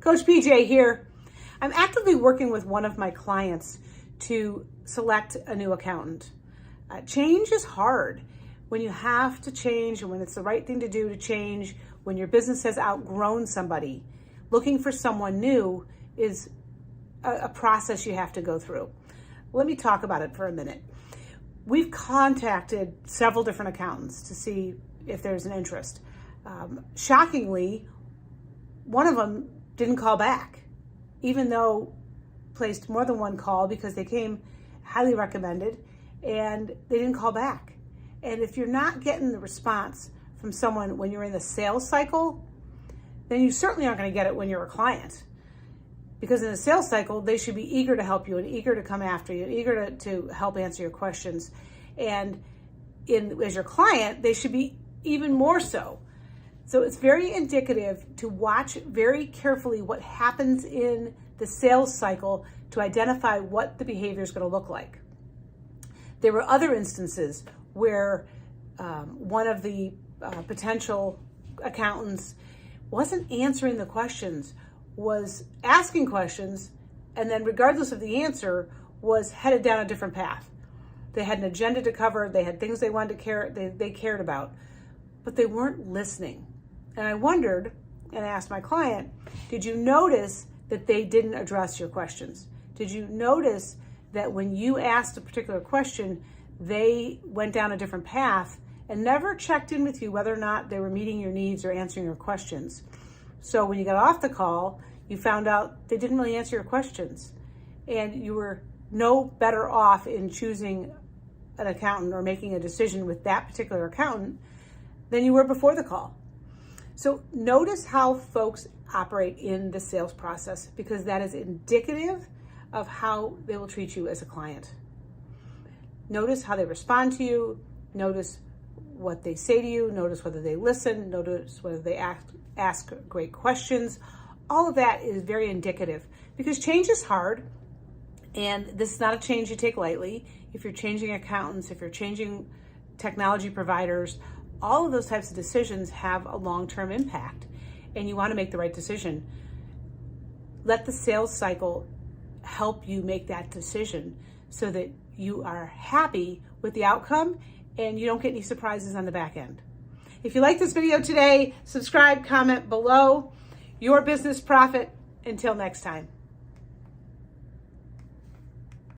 Coach PJ here. I'm actively working with one of my clients to select a new accountant. Change is hard. When you have to change and when it's the right thing to do to change, when your business has outgrown somebody, looking for someone new is a process you have to go through. Let me talk about it for a minute. We've contacted several different accountants to see if there's an interest. Shockingly, one of them didn't call back, even though placed more than one call because they came highly recommended and they didn't call back. And if you're not getting the response from someone when you're in the sales cycle, then you certainly aren't going to get it when you're a client. Because in the sales cycle, they should be eager to help you and eager to come after you, eager to help answer your questions. And as your client, they should be even more so. So it's very indicative to watch very carefully what happens in the sales cycle to identify what the behavior is going to look like. There were other instances where one of the potential accountants wasn't answering the questions, was asking questions, and then regardless of the answer, was headed down a different path. They had an agenda to cover, they had things they wanted to they cared about, but they weren't listening. And I wondered, and I asked my client, did you notice that they didn't address your questions? Did you notice that when you asked a particular question, they went down a different path and never checked in with you whether or not they were meeting your needs or answering your questions? So when you got off the call, you found out they didn't really answer your questions, and you were no better off in choosing an accountant or making a decision with that particular accountant than you were before the call. So notice how folks operate in the sales process, because that is indicative of how they will treat you as a client. Notice how they respond to you. Notice what they say to you. Notice whether they listen. Notice whether they ask great questions. All of that is very indicative, because change is hard, and this is not a change you take lightly. If you're changing accountants, if you're changing technology providers, all of those types of decisions have a long-term impact, and you want to make the right decision. Let the sales cycle help you make that decision so that you are happy with the outcome and you don't get any surprises on the back end. If you like this video today, subscribe, comment below. Your business profit. Until next time.